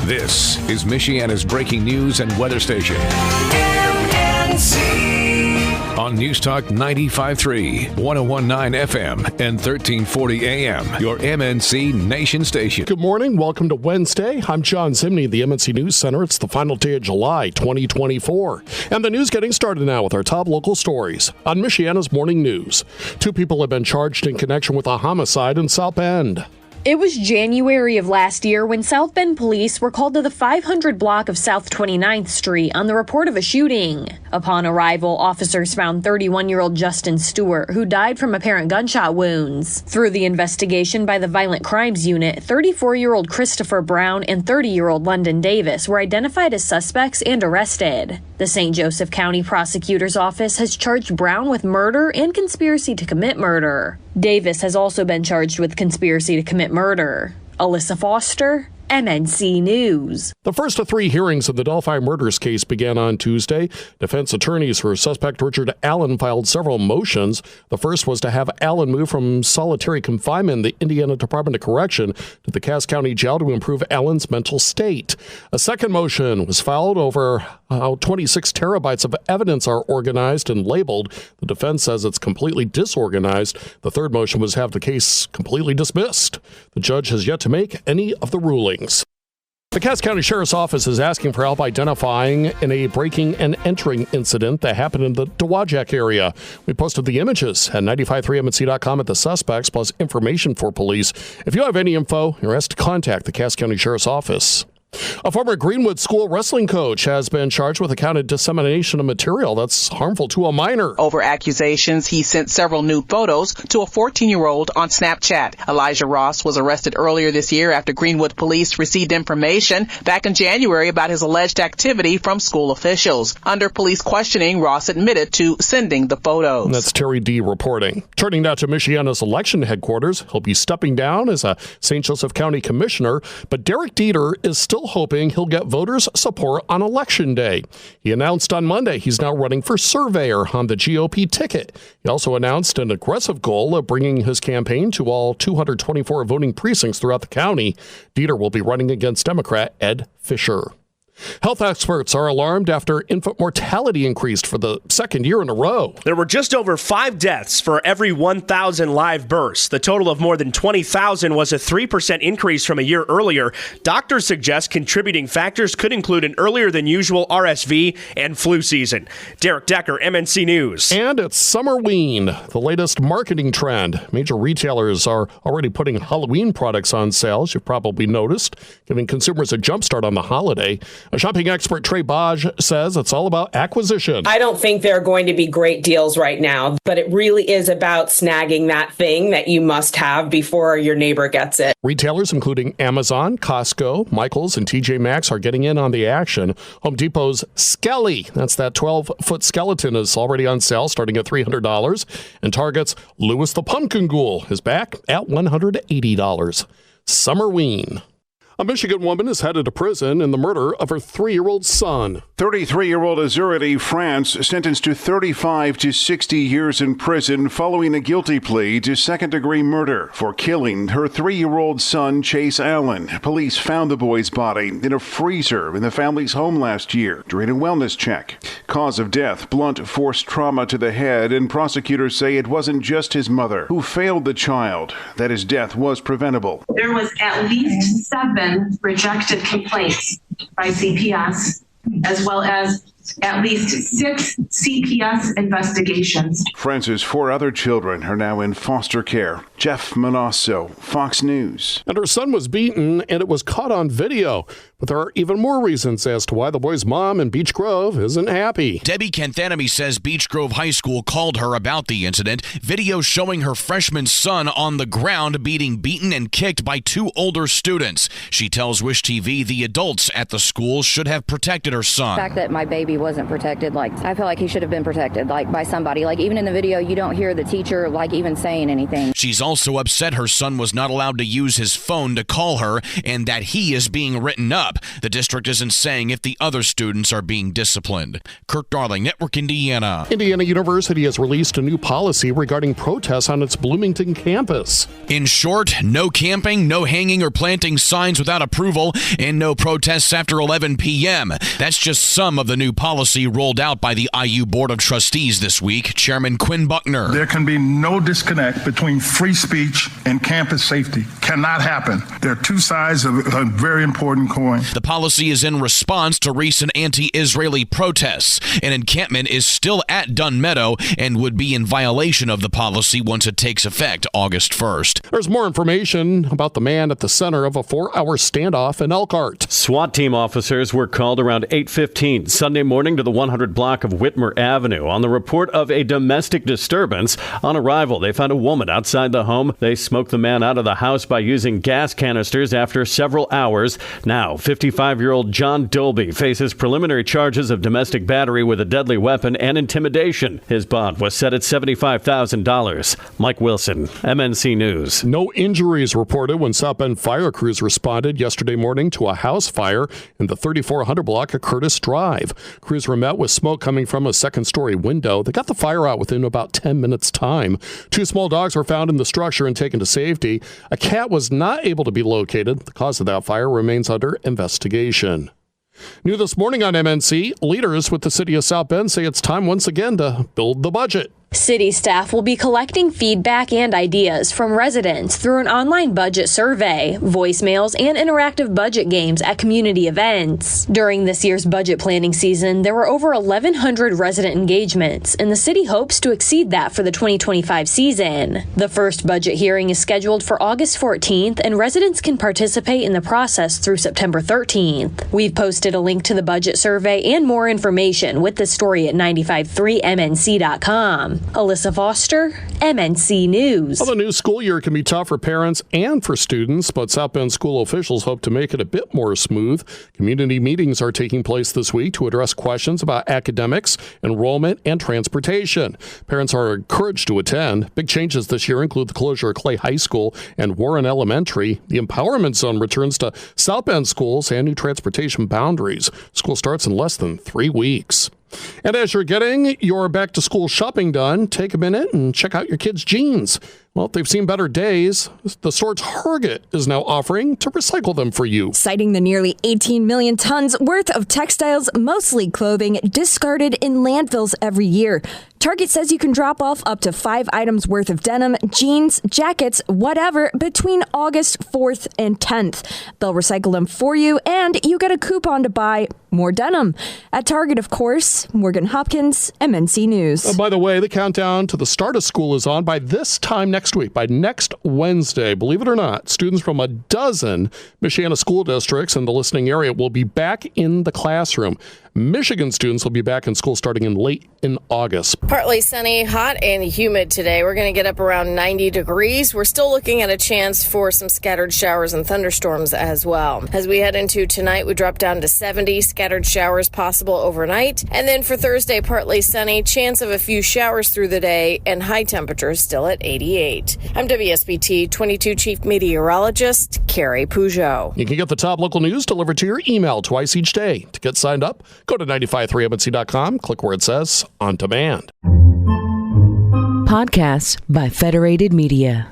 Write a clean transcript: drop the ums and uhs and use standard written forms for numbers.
This is Michiana's breaking news and weather station. MNC. On News Talk 95.3, 101.9 FM, and 1340 AM, your MNC Nation station. Good morning. Welcome to Wednesday. I'm John Zimney, the MNC News Center. It's the final day of July 2024. And the news getting started now with our top local stories on Michiana's Morning News. 2 people have been charged in connection with a homicide in South Bend. It was January of last year when South Bend police were called to the 500 block of South 29th Street on the report of a shooting. Upon arrival, officers found 31-year-old Justin Stewart, who died from apparent gunshot wounds. Through the investigation by the Violent Crimes Unit, 34-year-old Christopher Brown and 30-year-old London Davis were identified as suspects and arrested. The St. Joseph County Prosecutor's Office has charged Brown with murder and conspiracy to commit murder. Davis has also been charged with conspiracy to commit murder. Alyssa Foster, MNC News. The first of 3 hearings of the Delphi murders case began on Tuesday. Defense attorneys for suspect Richard Allen filed several motions. The first was to have Allen move from solitary confinement in the Indiana Department of Correction to the Cass County Jail to improve Allen's mental state. A second motion was filed over how 26 terabytes of evidence are organized and labeled. The defense says it's completely disorganized. The third motion was to have the case completely dismissed. The judge has yet to make any of the rulings. The Cass County Sheriff's Office is asking for help identifying in a breaking and entering incident that happened in the Dowagiac area. We posted the images at 953mnc.com at the suspects, plus information for police. If you have any info, you're asked to contact the Cass County Sheriff's Office. A former Greenwood School wrestling coach has been charged with the count of dissemination of material that's harmful to a minor. Over accusations, he sent several nude photos to a 14-year-old on Snapchat. Elijah Ross was arrested earlier this year after Greenwood police received information back in January about his alleged activity from school officials. Under police questioning, Ross admitted to sending the photos. And that's Terry D. reporting. Turning now to Michiana's election headquarters. He'll be stepping down as a St. Joseph County commissioner, but Derek Dieter is still hoping he'll get voters' support on Election Day. He announced on Monday he's now running for surveyor on the GOP ticket. He also announced an aggressive goal of bringing his campaign to all 224 voting precincts throughout the county. Dieter will be running against Democrat Ed Fisher. Health experts are alarmed after infant mortality increased for the second year in a row. There were just over 5 deaths for every 1,000 live births. The total of more than 20,000 was a 3% increase from a year earlier. Doctors suggest contributing factors could include an earlier than usual RSV and flu season. Derek Decker, MNC News. And it's Summerween, the latest marketing trend. Major retailers are already putting Halloween products on sale, as you've probably noticed, giving consumers a jumpstart on the holiday. A shopping expert, Trey Baj, says it's all about acquisition. I don't think there are going to be great deals right now, but it really is about snagging that thing that you must have before your neighbor gets it. Retailers including Amazon, Costco, Michaels, and TJ Maxx are getting in on the action. Home Depot's Skelly, that's that 12-foot skeleton, is already on sale starting at $300. And Target's Louis the Pumpkin Ghoul is back at $180. Summerween. A Michigan woman is headed to prison in the murder of her 3-year-old son. 33-year-old Azurity France sentenced to 35 to 60 years in prison following a guilty plea to second-degree murder for killing her 3-year-old son, Chase Allen. Police found the boy's body in a freezer in the family's home last year during a wellness check. Cause of death, blunt force trauma to the head, and prosecutors say it wasn't just his mother who failed the child, that his death was preventable. There was at least 7 rejected complaints by CPS, as well as at least 6 CPS investigations. France's 4 other children are now in foster care. Jeff Manasso, Fox News. And her son was beaten, and it was caught on video. But there are even more reasons as to why the boy's mom in Beech Grove isn't happy. Debbie Canthanamy says Beech Grove High School called her about the incident. Video showing her freshman son on the ground being beaten and kicked by 2 older students. She tells Wish TV the adults at the school should have protected her son. The fact that my baby wasn't protected. Like, I feel like he should have been protected, like, by somebody. Like, even in the video, you don't hear the teacher, like, even saying anything. She's also upset her son was not allowed to use his phone to call her and that he is being written up. The district isn't saying if the other students are being disciplined. Kirk Darling, Network Indiana. Indiana University has released a new policy regarding protests on its Bloomington campus. In short, no camping, no hanging or planting signs without approval, and no protests after 11 p.m. That's just some of the new policy rolled out by the IU Board of Trustees this week. Chairman Quinn Buckner. There can be no disconnect between free speech and campus safety. Cannot happen. There are two sides of a very important coin. The policy is in response to recent anti-Israeli protests. An encampment is still at Dunn Meadow and would be in violation of the policy once it takes effect August 1st. There's more information about the man at the center of a 4-hour standoff in Elkhart. SWAT team officers were called around 8:15 Sunday morning to the 100 block of Whitmer Avenue on the report of a domestic disturbance. On arrival, they found a woman outside the home. They smoked the man out of the house by using gas canisters after several hours. Now, 55-year-old John Dolby faces preliminary charges of domestic battery with a deadly weapon and intimidation. His bond was set at $75,000. Mike Wilson, MNC News. No injuries reported when South Bend fire crews responded yesterday morning to a house fire in the 3400 block of Curtis Drive. Crews were met with smoke coming from a second-story window. They got the fire out within about 10 minutes' time. 2 small dogs were found in the structure and taken to safety. A cat was not able to be located. The cause of that fire remains under investigation. New this morning on MNC, leaders with the city of South Bend say it's time once again to build the budget. City staff will be collecting feedback and ideas from residents through an online budget survey, voicemails, and interactive budget games at community events. During this year's budget planning season, there were over 1,100 resident engagements, and the city hopes to exceed that for the 2025 season. The first budget hearing is scheduled for August 14th, and residents can participate in the process through September 13th. We've posted a link to the budget survey and more information with this story at 953mnc.com. Alyssa Foster, MNC News. Well, the new school year can be tough for parents and for students, but South Bend school officials hope to make it a bit more smooth. Community meetings are taking place this week to address questions about academics, enrollment, and transportation. Parents are encouraged to attend. Big changes this year include the closure of Clay High School and Warren Elementary. The Empowerment Zone returns to South Bend schools and new transportation boundaries. School starts in less than 3 weeks. And as you're getting your back-to-school shopping done, take a minute and check out your kids' jeans. Well, if they've seen better days, the store Target is now offering to recycle them for you. Citing the nearly 18 million tons worth of textiles, mostly clothing, discarded in landfills every year, Target says you can drop off up to 5 items worth of denim, jeans, jackets, whatever, between August 4th and 10th. They'll recycle them for you, and you get a coupon to buy more denim. At Target, of course. Morgan Hopkins, MNC News. By the way, the countdown to the start of school is on by this time next week, by next Wednesday. Believe it or not, students from a dozen Michiana school districts in the listening area will be back in the classroom. Michigan students will be back in school starting in late in August. Partly sunny, hot and humid today. We're going to get up around 90 degrees. We're still looking at a chance for some scattered showers and thunderstorms as well. As we head into tonight, we drop down to 70, scattered showers possible overnight. And then for Thursday, partly sunny, chance of a few showers through the day, and high temperatures still at 88. I'm WSBT 22 Chief Meteorologist Carrie Peugeot. You can get the top local news delivered to your email twice each day. To get signed up, go to 953mnc.com, click where it says On Demand. Podcasts by Federated Media.